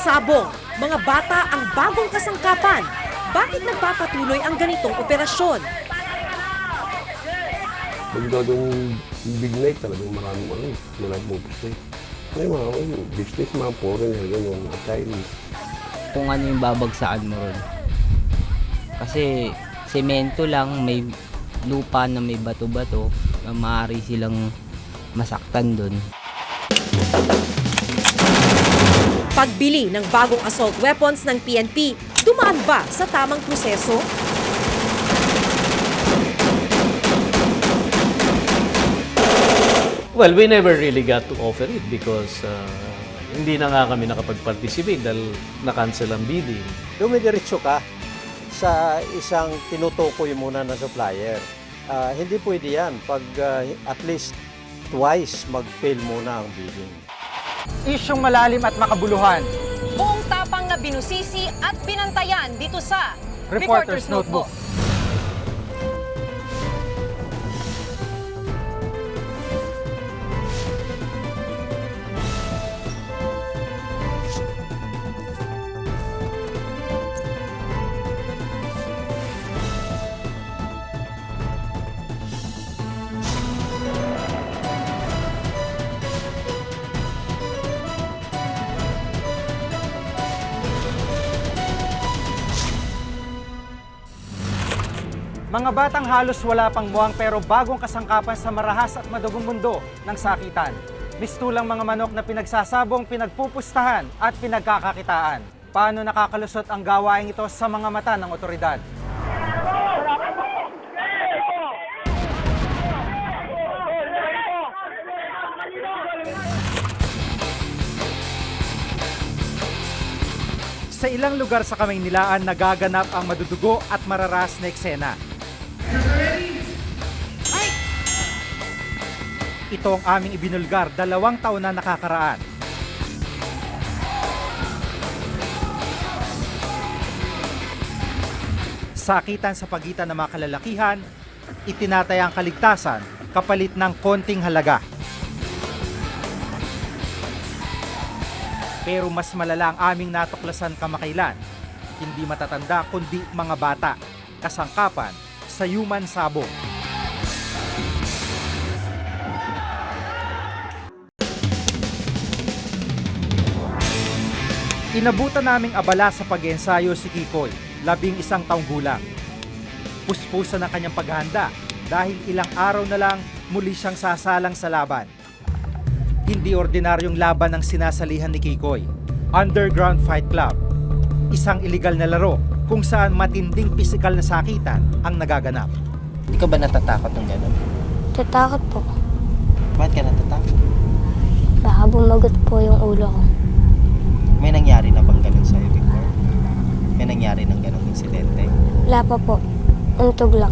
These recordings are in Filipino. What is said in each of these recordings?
Sabong, mga bata ang bagong kasangkapan. Bakit nagpapatuloy ang ganitong operasyon? Pagdating big night talagang maraming pupusti. May mga business, mga foreigner, gano'n, Chinese. Kung ano yung babagsakan mo ron. Kasi semento lang, may lupa na may bato-bato, na maaari silang masaktan doon. Pagbili ng bagong assault weapons ng PNP, dumaan ba sa tamang proseso? Well, we never really got to offer it because hindi na nga kami nakapag-participate dahil na-cancel ang bidding. Dumidiretso ka sa isang tinutukoy muna na supplier. Hindi pwede yan pag at least twice mag-fail muna ang bidding. Isyong malalim at makabuluhan. Buong tapang na binusisi at binantayan dito sa Reporter's Notebook. Mga batang halos wala pang muwang pero bagong kasangkapan sa marahas at madugong mundo ng sakitan. Mistulang mga manok na pinagsasabong, pinagpupustahan at pinagkakakitaan. Paano nakakalusot ang gawaing ito sa mga mata ng otoridad? Sa ilang lugar sa Kamaynilaan nagaganap ang madudugo at mararas na eksena. Ito ang aming ibinulgar 2 taon na nakakaraan. Sakitan sa pagitan ng mga kalalakihan, itinataya ang kaligtasan kapalit ng konting halaga. Pero mas malala ang aming natuklasan kamakailan. Hindi matatanda kundi mga bata, kasangkapan sa Human Sabong. Inabutan naming abala sa pag-ensayo si Kikoy, 11 taong gulang. Puspusan ang kanyang paghahanda dahil ilang araw na lang muli siyang sasalang sa laban. Hindi ordinaryong laban ang sinasalihan ni Kikoy. Underground Fight Club. Isang iligal na laro kung saan matinding pisikal na sakitan ang nagaganap. Hindi ka ba natatakot ng gano'n? Tatakot po. Bakit ka natatakot? Baka bumagot po yung ulo ko. May nangyari na bang gano'n sa'yo before? May nangyari ng gano'ng insidente? Wala pa po. Untog lang.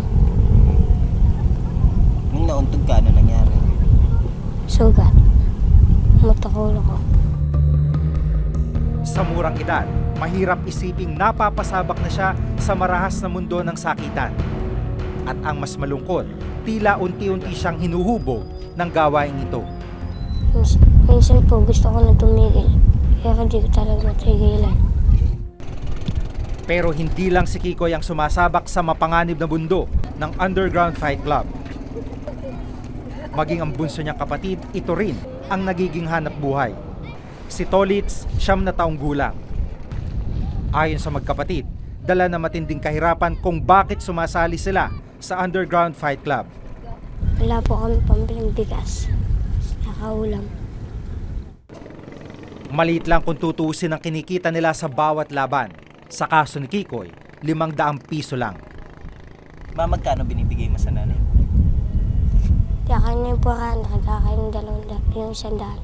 Nung nauntog ka, ano nangyari? Sugat. Matakulo ko. Sa murang edad, mahirap isiping napapasabak na siya sa marahas na mundo ng sakitan. At ang mas malungkot, tila unti-unti siyang hinuhubog ng gawaing ito. Minsan po gusto ko na tumigil. Pero di ko talaga matigilan. Pero hindi lang si Kikoy ang sumasabak sa mapanganib na mundo ng Underground Fight Club. Maging ang bunso niyang kapatid, ito rin ang nagiging hanap buhay. Si Tolits, 9 taong gulang. Ayon sa magkapatid, dala na matinding kahirapan kung bakit sumasali sila sa Underground Fight Club. Wala po kami pambiling bigas. Nakaulam. Maliit lang kung tutuusin ang kinikita nila sa bawat laban. Sa kaso ni Kikoy, 500 piso lang. Magkano binibigay mo sa nanay? Kaya na yung pura, nakakakain yung 100.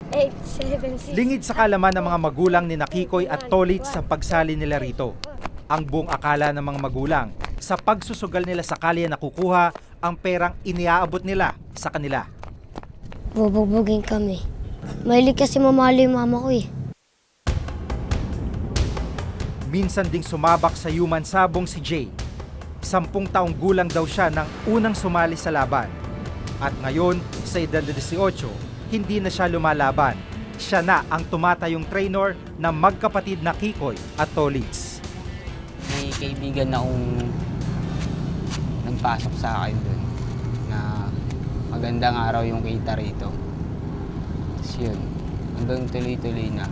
8, 7, 6. Lingid sa kalaman ng mga magulang ni Kikoy at Tolits sa pagsali nila rito. Ang buong akala ng mga magulang, sa pagsusugal nila sa kalye nakukuha ang perang iniaabot nila sa kanila. Bubugbugin kami. Mahilig kasi mamali yung mama ko eh. Minsan ding sumabak sa Human Sabong si Jay. 10 taong gulang daw siya nang unang sumali sa laban. At ngayon, sa edad na 18, hindi na siya lumalaban. siya na ang tumatayong trainer ng magkapatid na Kikoy at Tolits. May kaibigan na akong nagpasok sa akin doon na magandang araw yung kita rito. Tapos yun, hanggang tuloy-tuloy na.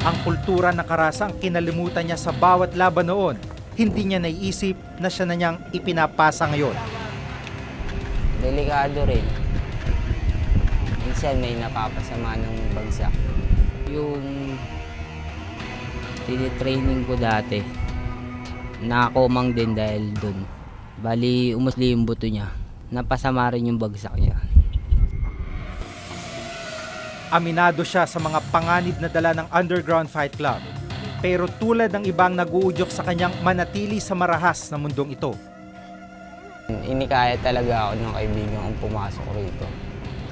Ang kultura ng karasang kinalimutan niya sa bawat laban noon, hindi niya naiisip na siya na niyang ipinapasa ngayon. Delikado rin. Minsan may napapasama ng bagsak. Yung tinitraining ko dati, nakakomang din dahil dun. Bali, umusli yung buto niya. Napasama rin yung bagsak niya. Aminado siya sa mga panganib na dala ng Underground Fight Club. Pero tulad ng ibang nag-uudyok sa kanyang manatili sa marahas na mundong ito. Inikaya talaga ako ng kaibigan kong pumasok rito.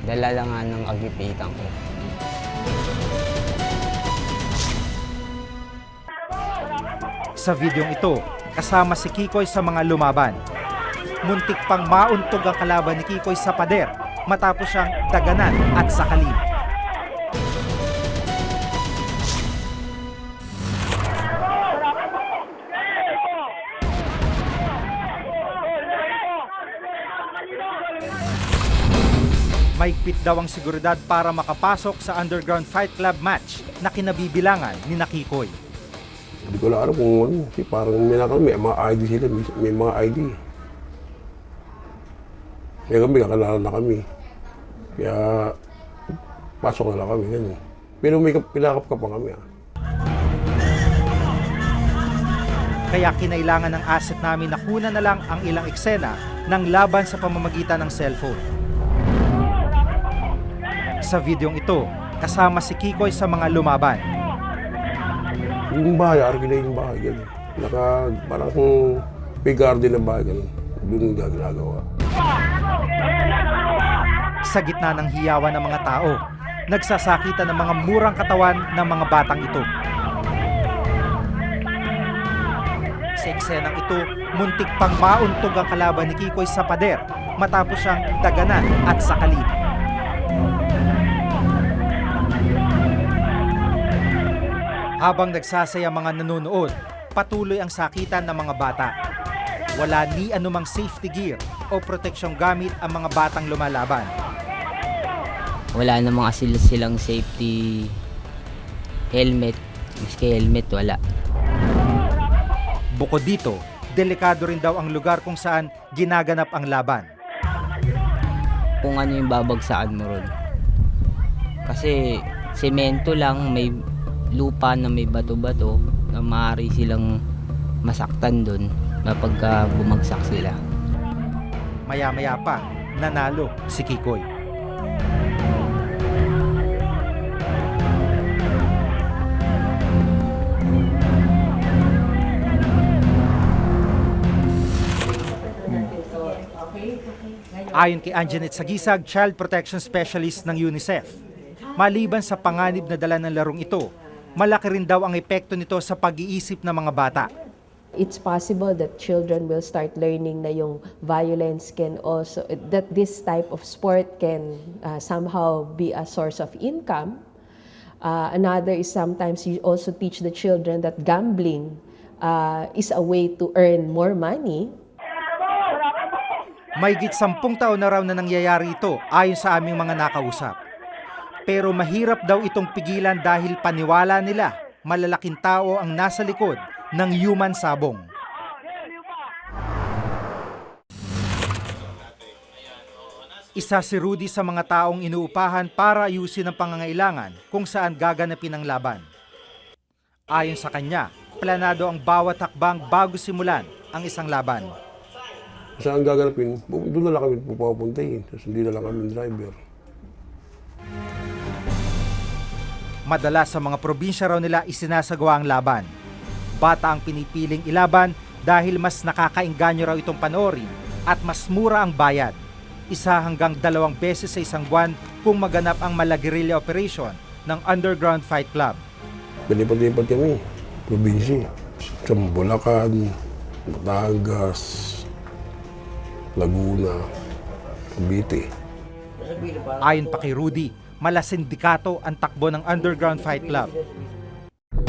Dala lang nga ng agipitan ko. Sa videong ito, kasama si Kikoy sa mga lumaban. Muntik pang mauntog ang kalaban ni Kikoy sa pader matapos siyang daganan at sakalin. Mahigpit daw ang seguridad para makapasok sa Underground Fight Club match na kinabibilangan ni Kikoy. Hindi ko na alam kung ano. Kasi parang may mga ID sila, may mga ID. Kaya kami, kakalala na kami. Kaya pasok na lang kami, ganyan. Pero may pinakap ka pa kami. Kaya kinailangan ng asset namin na kunan na lang ang ilang eksena ng laban sa pamamagitan ng cellphone. Sa videong ito, kasama si Kikoy sa mga lumaban. Yung bahay, argilay yung bahay, gano'n. Parang may garden na bahay, gano'n. Doon yung ginagawa. Sa gitna ng hiyawan ng mga tao, nagsasakitan ng mga murang katawan ng mga batang ito. Sa eksenang ito, muntik pang mauntog ang kalaban ni Kikoy sa pader matapos siyang daganan at sakalin. Habang nagsasaya mga nanonood, patuloy ang sakitan ng mga bata. Wala ni anumang safety gear o proteksyong gamit ang mga batang lumalaban. Wala namang silang safety helmet. Maski helmet, wala. Bukod dito, delikado rin daw ang lugar kung saan ginaganap ang laban. Kung ano yung babagsakan mo ron. Kasi semento lang, may lupa na may bato-bato na maaari silang masaktan doon kapag bumagsak sila. Maya-maya pa, nanalo si Kikoy. Ayon kay Anjanette Sagisag, Child Protection Specialist ng UNICEF, maliban sa panganib na dala ng larong ito, malaki rin daw ang epekto nito sa pag-iisip ng mga bata. It's possible that children will start learning na yung violence can also, that this type of sport can somehow be a source of income. Another is sometimes you also teach the children that gambling is a way to earn more money. Mahigit 10 taon na raw na nangyayari ito ayon sa aming mga nakausap. Pero mahirap daw itong pigilan dahil paniwala nila malalaking tao ang nasa likod ng human sabong. Isa si Rudy sa mga taong inuupahan para ayusin ang pangangailangan kung saan gaganapin ang laban. Ayon sa kanya, planado ang bawat hakbang bago simulan ang isang laban. Saan gaganapin, doon na lang kami pupuntahin. Tapos hindi na lang kami driver. Madalas sa mga probinsya raw nila isinasagawa ang laban. Bata ang pinipiling ilaban dahil mas nakakainganyo raw itong panoorin at mas mura ang bayad. 1 hanggang 2 beses sa isang buwan kung maganap ang malaguerilla operation ng Underground Fight Club. Palipad-lipad kami, probinsya. Sa Bulacan, Batangas, Laguna, Cavite. Ayon pa kay Rudy, malasindikato ang takbo ng Underground Fight Club.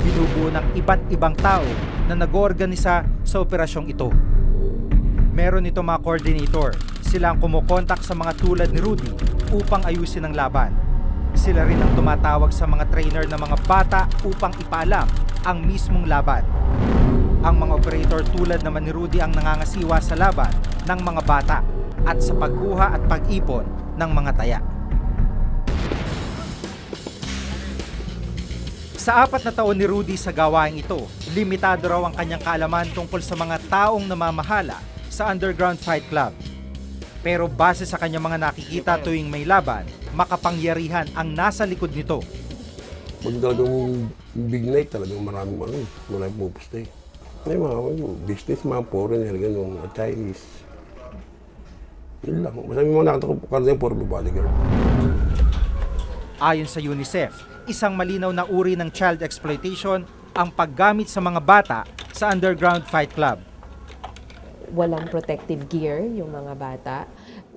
Binubuo ng iba't ibang tao na nag-oorganisa sa operasyong ito. Meron ito mga coordinator. Sila ang kumokontak sa mga tulad ni Rudy upang ayusin ang laban. Sila rin ang tumatawag sa mga trainer ng mga bata upang ipaalam ang mismong laban. Ang mga operator tulad naman ni Rudy ang nangangasiwa sa laban ng mga bata at sa pagkuha at pag-ipon ng mga taya. Sa 4 na taon ni Rudy sa gawaing ito, limitado raw ang kanyang kaalaman tungkol sa mga taong namamahala sa Underground Fight Club. Pero base sa kanyang mga nakikita tuwing may laban, makapangyarihan ang nasa likod nito. Pag daw big night talagang maraming pupuste. May mga businessman, foreigner, gano'n, at Chinese. Yun lang. Basta may mga nakita ko karamihan puro babae, gano'n. Ayon sa UNICEF, isang malinaw na uri ng child exploitation ang paggamit sa mga bata sa Underground Fight Club. Walang protective gear yung mga bata.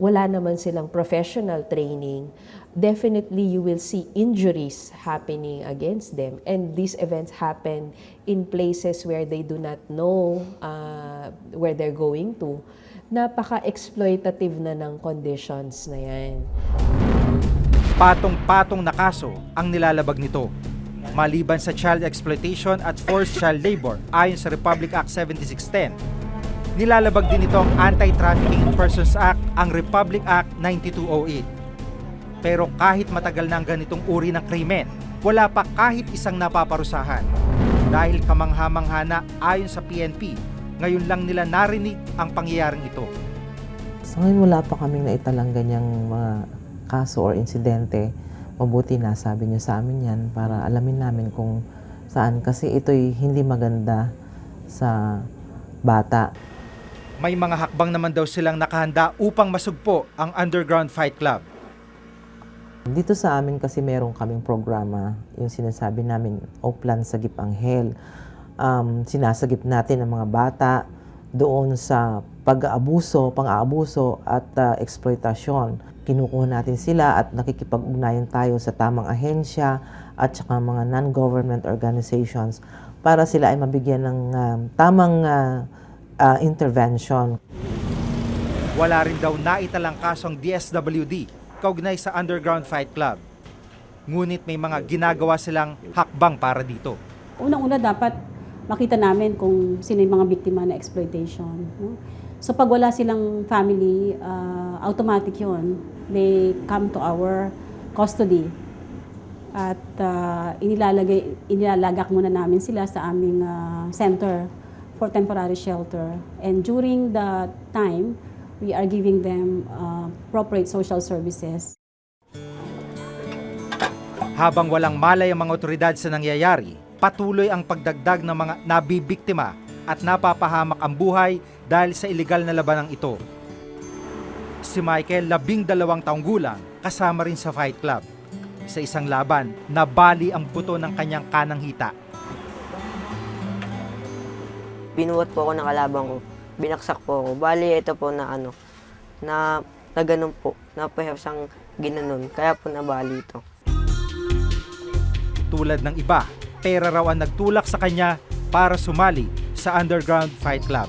Wala naman silang professional training. Definitely you will see injuries happening against them, and these events happen in places where they do not know where they're going to. Napaka-exploitative na ng conditions na yan. Patong-patong na kaso ang nilalabag nito. Maliban sa child exploitation at forced child labor ayon sa Republic Act 7610, nilalabag din ito ang Anti-Trafficking in Persons Act, ang Republic Act 9208. Pero kahit matagal na ang ganitong uri ng krimen, wala pa kahit isang napaparusahan. Dahil kamangha-mangha na ayon sa PNP, ngayon lang nila narinig ang pangyayaring ito. Sa ngayon wala pa kaming naitalang ganyang mga kaso or insidente. Mabuti na sabi niyo sa amin yan para alamin namin kung saan, kasi ito'y hindi maganda sa bata. May mga hakbang naman daw silang nakahanda upang masugpo ang Underground Fight Club. Dito sa amin kasi meron kaming programa, yung sinasabi namin, Oplan Sagip Anghel. Sinasagip natin ang mga bata doon sa pang-aabuso at eksploitasyon. Kinukuha natin sila at nakikipag-ugnayan tayo sa tamang ahensya at saka mga non-government organizations para sila ay mabigyan ng tamang intervention. Wala rin daw naitalang kasong DSWD kaugnay sa Underground Fight Club. Ngunit may mga ginagawa silang hakbang para dito. Unang-una dapat makita namin kung sino yung mga biktima na exploitation. No? So pag wala silang family, automatic yun. They come to our custody. At inilalagak muna namin sila sa aming center for temporary shelter. And during the time, we are giving them appropriate social services. Habang walang malay ang mga otoridad sa nangyayari, patuloy ang pagdagdag ng mga nabibiktima at napapahamak ang buhay dahil sa iligal na labanang ito. Si Michael, 12 taong gulang, kasama rin sa Fight Club. Sa isang laban, nabali ang buto ng kanyang kanang hita. Binuhat po ako ng kalabang ko. Binaksak po ako. Bali, ito po na ganun po. Napahirap siyang ginanon. Kaya po nabali ito. Tulad ng iba, pera raw ang nagtulak sa kanya para sumali sa Underground Fight Club.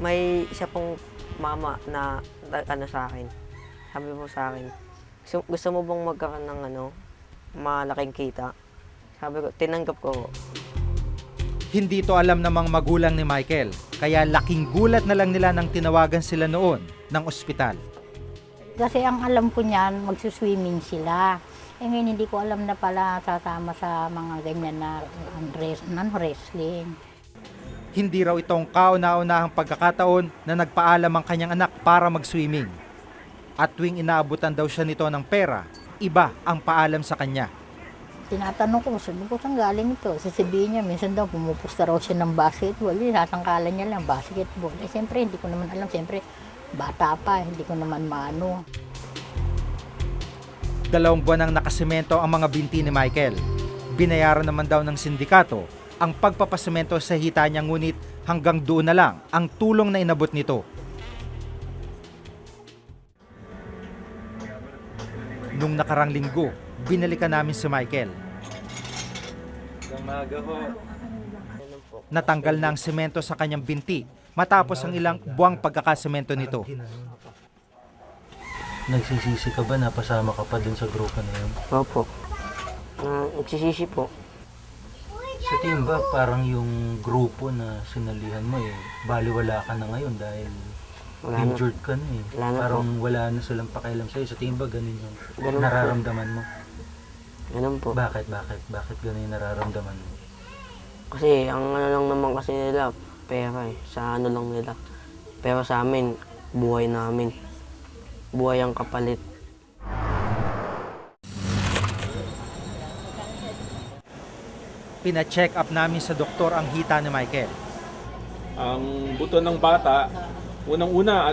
May isa pong mama na sa akin. Sabi po sa akin, gusto mo bang magkaroon ng malaking kita? Sabi ko, tinanggap ko. Hindi ito alam ng mga magulang ni Michael, kaya laking gulat na lang nila nang tinawagan sila noon ng ospital. Kasi ang alam ko niyan, magsuswimming sila. Eh ngayon hindi ko alam na pala sasama sa mga ganyan na non-wrestling. Hindi raw itong kauna-unahang pagkakataon na nagpaalam ang kanyang anak para mag-swimming. At tuwing inaabutan daw siya nito ng pera, iba ang paalam sa kanya. Tinatanong ko, sabi ko, saan galing ito? Sasabihin niya, minsan daw pumupusta raw siya ng basketball. Sasangkalan niya lang, basketball. Eh siyempre, hindi ko naman alam. Siyempre, bata pa, hindi ko naman maano. 2 buwan ang nakasemento ang mga binti ni Michael. Binayaran naman daw ng sindikato ang pagpapasemento sa hita niya, ngunit hanggang doon na lang ang tulong na inabot nito. Nung nakarang linggo, binalikan namin si Michael. Natanggal na ang semento sa kanyang binti matapos ang ilang buwang pagkakasemento nito. Nagsisisi ka ba na pasama ka pa dun sa grupo na yun? Opo. Nagsisisi po. Sa tingin ba parang yung grupo na sinalihan mo baliwala ka na ngayon dahil injured ka na parang wala na silang pakialam sa'yo. Sa tingin ba ganun yung nararamdaman mo? Ganun po. Bakit ganun yung nararamdaman mo? Kasi ang ano lang naman kasi nila, pera sa ano lang nila. Pero sa amin, buhay namin. Buhay ang kapalit. Pina-check up namin sa doktor ang hita ni Michael. Ang buto ng bata, unang-una,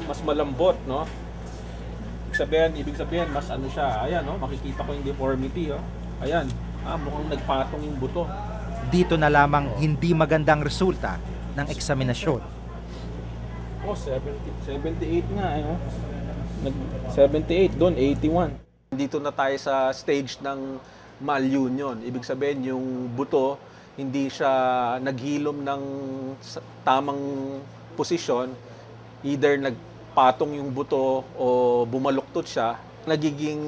mas malambot, no? Ibig sabihin, mas siya. Ayan, no? Makikita ko yung deformity, oh. Ayan, mukhang nagpatong yung buto. Dito na lamang hindi magandang resulta ng eksaminasyon. 78 nga, eh. 78, doon 81. Dito na tayo sa stage ng malunion. Ibig sabihin, yung buto, hindi siya naghilom ng tamang posisyon. Either nagpatong yung buto o bumaluktot siya. Nagiging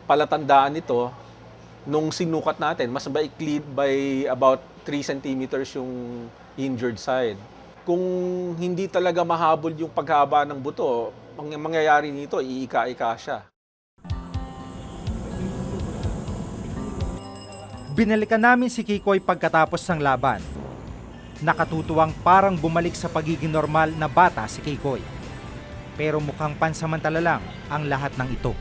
palatandaan nito, nung sinukat natin, mas maikli by about 3 centimeters yung injured side. Kung hindi talaga mahabol yung paghaba ng buto, ang mangyayari nito, iika-ika siya. Binalikan namin si Kikoy pagkatapos ng laban. Nakatutuwang parang bumalik sa pagiging normal na bata si Kikoy. Pero mukhang pansamantala lang ang lahat ng ito.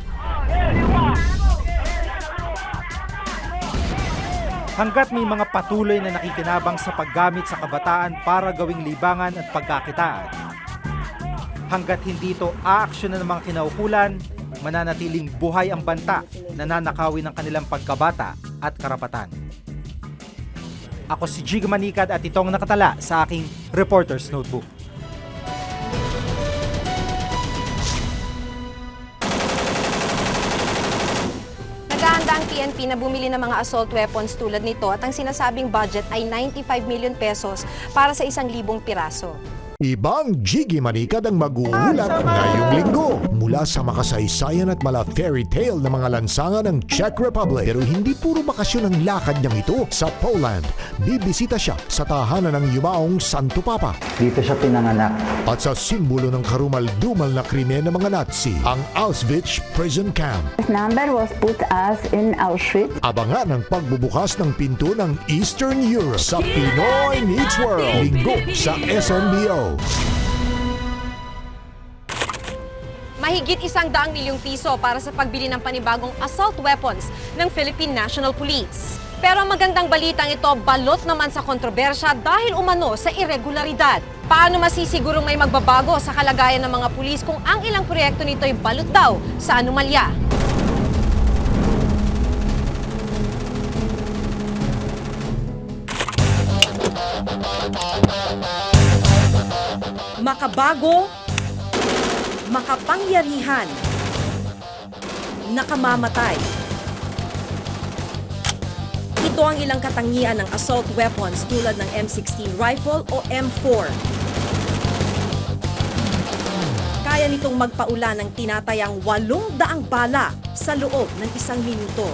Hanggat may mga patuloy na nakikinabang sa paggamit sa kabataan para gawing libangan at pagkakitaan. Hanggat hindi ito aaksyonan ng mga kinaukulan, mananatiling buhay ang banta na nanakawin ng kanilang pagkabata at karapatan. Ako si Jig Manikad at itong nakatala sa aking Reporter's Notebook. Naghahanda ang PNP na bumili ng mga assault weapons tulad nito at ang sinasabing budget ay 95 million pesos para sa 1,000 piraso. Ibang Jiggy Manikad ang mag-uulat ngayong linggo mula sa makasaysayan at mala fairy tale na mga lansangan ng Czech Republic. Pero hindi puro bakasyon ang lakad niyang ito sa Poland. Bibisita siya sa tahanan ng yumaong Santo Papa. Dito siya pinanganak. At sa simbolo ng karumal-dumal na krimen ng mga Nazi, ang Auschwitz Prison Camp. His number was put us in Auschwitz. Abangan ang pagbubukas ng pinto ng Eastern Europe sa Pinoy Meets World. Linggo sa SNBO. Mahigit 100 milyong piso para sa pagbili ng panibagong assault weapons ng Philippine National Police. Pero ang magandang balitang ito, balot naman sa kontrobersya dahil umano sa irregularidad. Paano masisigurong may magbabago sa kalagayan ng mga pulis kung ang ilang proyekto nito ay balot daw sa anomalya? Makabago, makapangyarihan, nakamamatay. Ito ang ilang katangian ng assault weapons tulad ng M16 rifle o M4. Kaya nitong magpaula ng tinatayang 800 bala sa loob ng 1 minuto.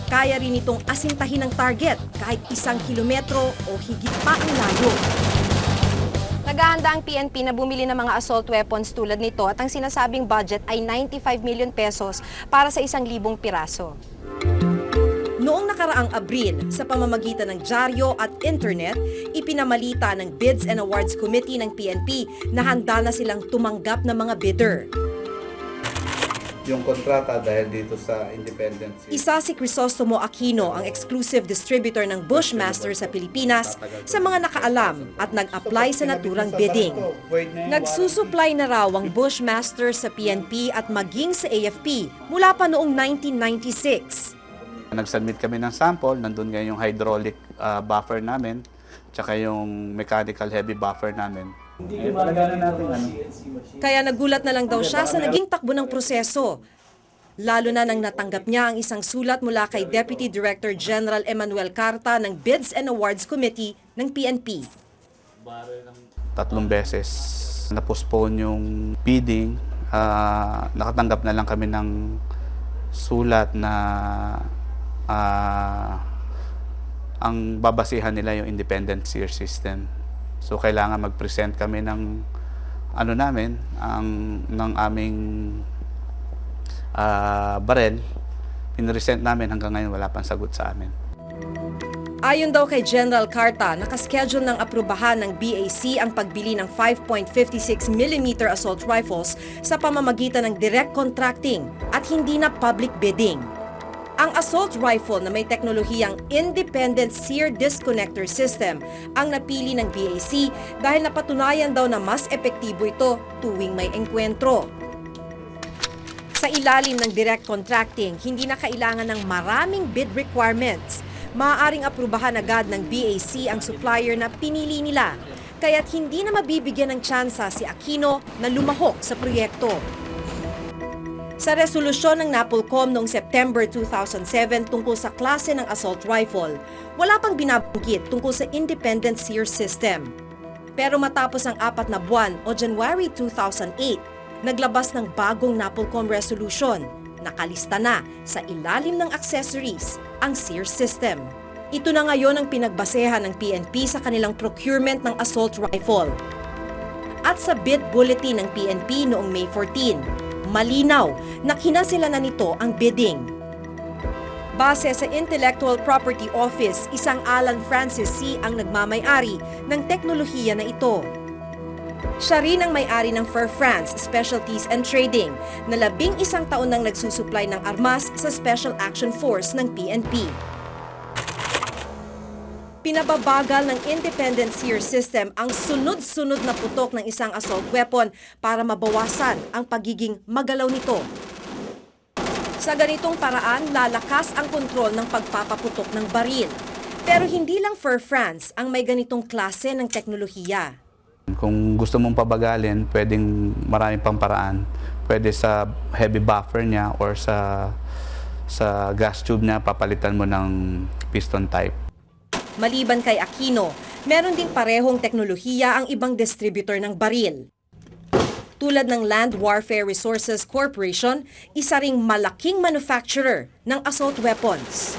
Kaya rin itong asintahin ng target kahit 1 kilometro o higit pa ang layo. Naghahanda ang PNP na bumili ng mga assault weapons tulad nito at ang sinasabing budget ay 95 million pesos para sa 1,000 piraso. Noong nakaraang Abril, sa pamamagitan ng dyaryo at internet, ipinamalita ng Bids and Awards Committee ng PNP na handa na silang tumanggap ng mga bidder. Yung kontrata dahil dito sa independence. Isa si Crisostomo Aquino, ang exclusive distributor ng Bushmaster sa Pilipinas, sa mga nakaalam at nag-apply sa naturang bidding. Nagsusupply na raw ang Bushmaster sa PNP at maging sa AFP mula pa noong 1996. Nag-submit kami ng sample, nandun nga yung hydraulic buffer namin, tsaka yung mechanical heavy buffer namin. Kaya nagulat na lang daw siya sa naging takbo ng proseso. Lalo na nang natanggap niya ang isang sulat mula kay Deputy Director General Emmanuel Carta ng Bids and Awards Committee ng PNP. 3 beses na-postpone yung bidding. Nakatanggap na lang kami ng sulat na ang babasihan nila yung independent SEER system. So kailangan mag-present kami ng ng aming barel. Pinresent namin, hanggang ngayon wala pang sagot sa amin. Ayon daw kay General Carta, nakaschedule ng aprubahan ng BAC ang pagbili ng 5.56mm assault rifles sa pamamagitan ng direct contracting at hindi na public bidding. Ang assault rifle na may teknolohiyang Independent SEER Disconnector System ang napili ng BAC dahil napatunayan daw na mas epektibo ito tuwing may engkwentro. Sa ilalim ng direct contracting, hindi na kailangan ng maraming bid requirements. Maaaring aprubahan agad ng BAC ang supplier na pinili nila, kaya't hindi na mabibigyan ng tsansa si Aquino na lumahok sa proyekto. Sa resolusyon ng NAPOLCOM noong September 2007 tungkol sa klase ng assault rifle, wala pang binabanggit tungkol sa independent SEER system. Pero matapos ang 4 na buwan o January 2008, naglabas ng bagong NAPOLCOM resolution. Nakalista na sa ilalim ng accessories ang SEER system. Ito na ngayon ang pinagbasehan ng PNP sa kanilang procurement ng assault rifle. At sa bid bulletin ng PNP noong May 14, malinaw na kinasila na nito ang bidding. Base sa Intellectual Property Office, isang Alan Francis C. ang nagmamay-ari ng teknolohiya na ito. Siya rin ang may-ari ng Fair France Specialties and Trading na 11 taon nang nagsusupply ng armas sa Special Action Force ng PNP. Pinababagal ng independent SEER system ang sunod-sunod na putok ng isang assault weapon para mabawasan ang pagiging magalaw nito. Sa ganitong paraan, lalakas ang kontrol ng pagpapaputok ng baril. Pero hindi lang Fair France ang may ganitong klase ng teknolohiya. Kung gusto mong pabagalin, pwedeng maraming pang paraan. Pwede sa heavy buffer niya or sa gas tube niya, papalitan mo ng piston type. Maliban kay Aquino, meron ding parehong teknolohiya ang ibang distributor ng baril. Tulad ng Land Warfare Resources Corporation, isa ring malaking manufacturer ng assault weapons.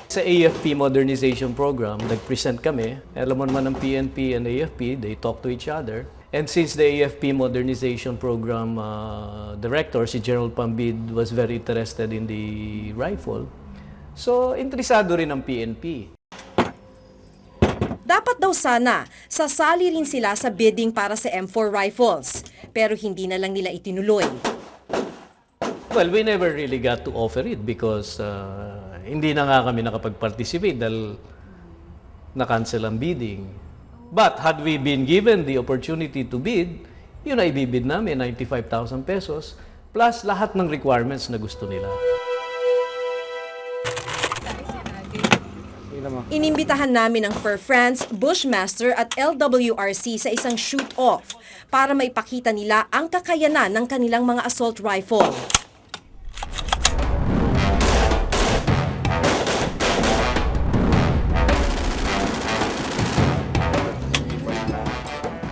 Sa AFP Modernization Program, nag-present kami. Alam mo naman ng PNP and AFP, they talk to each other. And since the AFP Modernization Program director, si General Pambid, was very interested in the rifle, so interesado rin ang PNP. Dapat daw sana, sasali rin sila sa bidding para sa M4 rifles. Pero hindi na lang nila itinuloy. Well, we never really got to offer it because hindi na nga kami nakapag-participate dahil na-cancel ang bidding. But had we been given the opportunity to bid, yun ay bibid namin, 95,000 pesos, plus lahat ng requirements na gusto nila. Inimbitahan namin ang Fair France, Bushmaster at LWRC sa isang shoot-off para maipakita nila ang kakayanan ng kanilang mga assault rifle.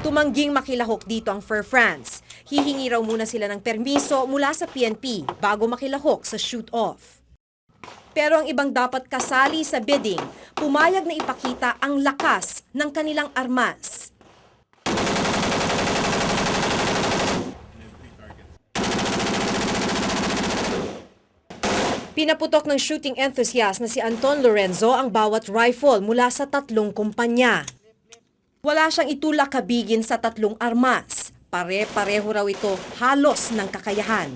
Tumangging makilahok dito ang Fair France. Hihingi raw muna sila ng permiso mula sa PNP bago makilahok sa shoot-off. Pero ang ibang dapat kasali sa bidding, pumayag na ipakita ang lakas ng kanilang armas. Pinaputok ng shooting enthusiast na si Anton Lorenzo ang bawat rifle mula sa 3 kumpanya. Wala siyang itulak kabigin sa 3 armas. Pare-pareho raw ito halos ng kakayahan.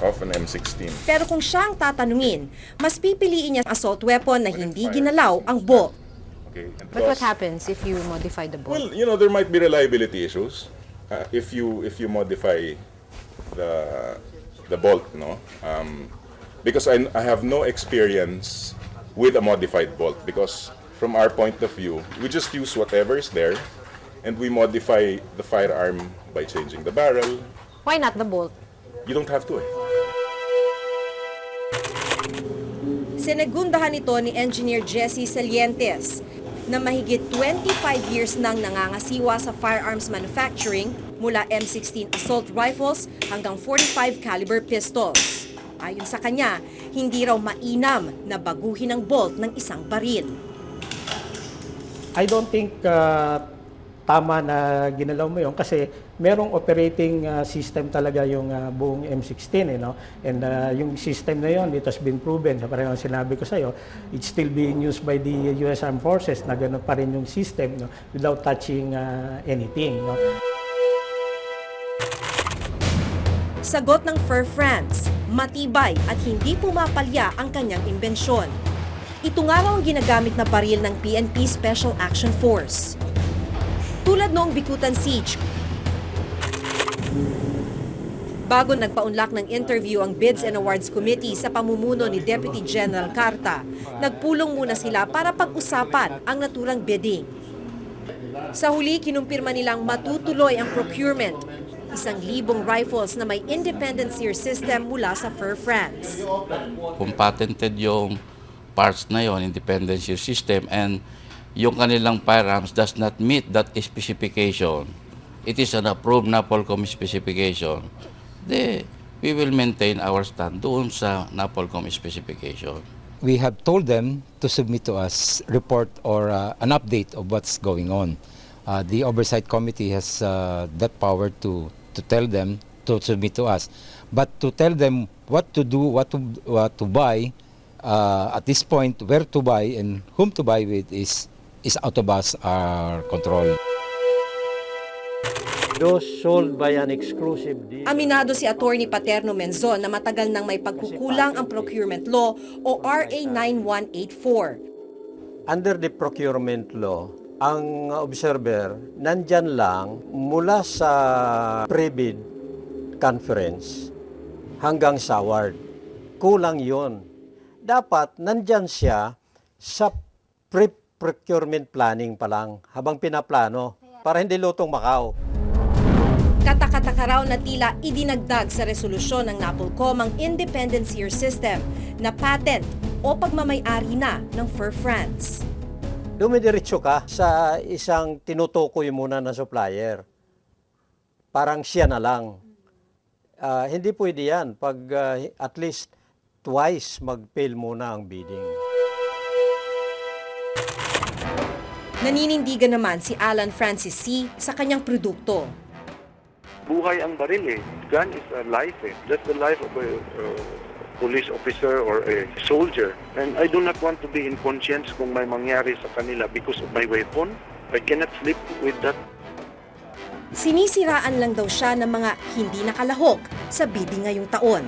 Of an M16. Pero kung siya ang tatanungin, mas pipiliin niya ang assault weapon na hindi ginalaw ang bolt. Okay. But what happens if you modify the bolt? Well, you know, there might be reliability issues if you modify the bolt, no? Because I have no experience with a modified bolt because from our point of view, we just use whatever is there and we modify the firearm by changing the barrel. Why not the bolt? You don't have to eh. Sinegundahan ito ni Engineer Jesse Salientes na mahigit 25 years nang nangangasiwa sa firearms manufacturing mula M16 assault rifles hanggang 45 caliber pistols. Ayon sa kanya, hindi raw mainam na baguhin ang bolt ng isang baril. I don't think tama na ginalaw mo yun kasi merong operating system talaga yung buong M16 and yung system na yun, it has been proven sa parang sinabi ko sa iyo, it's still being used by the US Armed Forces na gano'n pa rin yung system without touching anything. Sagot ng Fur France, matibay at hindi pumapalya ang kanyang imbensyon. Ito nga raw ang ginagamit na baril ng PNP Special Action Force. Tulad noong Bikutan Siege, bago nagpaunlak ng interview ang Bids and Awards Committee sa pamumuno ni Deputy General Carta, nagpulong muna sila para pag-usapan ang naturang bidding. Sa huli, kinumpirma nilang matutuloy ang procurement, 1,000 rifles na may independent sear system mula sa Fur France. Kung patented yung parts na yon, independent sear system, and yung kanilang firearms does not meet that specification, it is an approved NAPOLCOM specification, we will maintain our stand doon sa NAPOLCOM specification. We have told them to submit to us report or an update of what's going on. The Oversight Committee has that power to tell them to submit to us. But to tell them what to do, what to buy, at this point, where to buy and whom to buy with is out of our control. Those sold by an exclusive deal. Aminado si Attorney Paterno Menzon na matagal nang may pagkukulang ang procurement law o RA 9184. Under the procurement law, ang observer nandyan lang mula sa pre-bid conference hanggang sa award. Kulang yon. Dapat nandyan siya sa pre-procurement planning pa lang habang pinaplano para hindi lutong Macau. Katakataka raw na tila idinagdag sa resolusyon ng NAPOLCOM ang independent sear system na patent o pagmamay-ari na ng Fur France. Dumidiretso ka sa isang tinutukoy muna na supplier. Parang siya na lang. Hindi pwede yan pag at least twice mag-fail muna ang bidding. Naninindigan naman si Alan Francis C. sa kanyang produkto. Buhay ang baril eh. Gun is a life eh. That's the life of a police officer or a soldier. And I do not want to be in conscience kung may mangyari sa kanila because of my weapon. I cannot sleep with that. Sinisiraan lang daw siya ng mga hindi nakalahok sa bidding ngayong taon.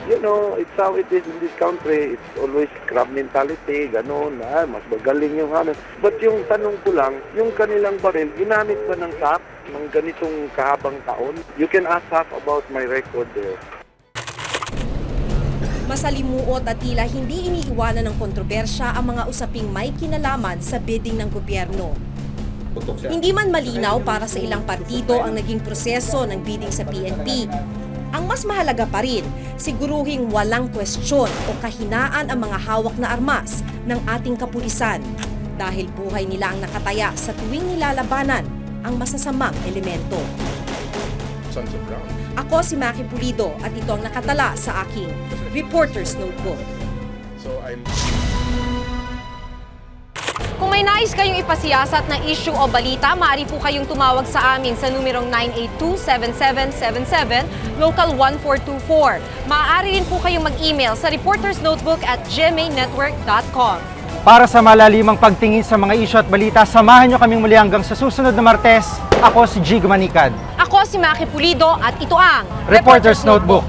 You know, it's how it is in this country. It's always crab mentality, gano'n, mas magaling yung ano. But yung tanong ko lang, yung kanilang baril, ginamit ba ng SAP ng ganitong kahabang taon? You can ask SAP about my record there. Masalimuot at tila hindi iniiwanan ng kontrobersya ang mga usaping may kinalaman sa bidding ng gobyerno. Hindi man malinaw para sa ilang partido ang naging proseso ng bidding sa PNP. Ang mas mahalaga pa rin, siguruhing walang kwestiyon o kahinaan ang mga hawak na armas ng ating kapulisan dahil buhay nila ang nakataya sa tuwing nilalabanan ang masasamang elemento. Sons of Brown. Ako si Maki Pulido at ito ang nakatala sa aking Reporter's Notebook. So I'm... Kung may nais kayong ipasiyasat na issue o balita, maaari po kayong tumawag sa amin sa numerong 982-7777, local 1424. Maaari rin po kayong mag-email sa reportersnotebook@gmanetwork.com. Para sa malalimang pagtingin sa mga issue at balita, samahan nyo kaming muli hanggang sa susunod na Martes. Ako si Jig Manikad. Ako si Maki Pulido at ito ang Reporter's Notebook.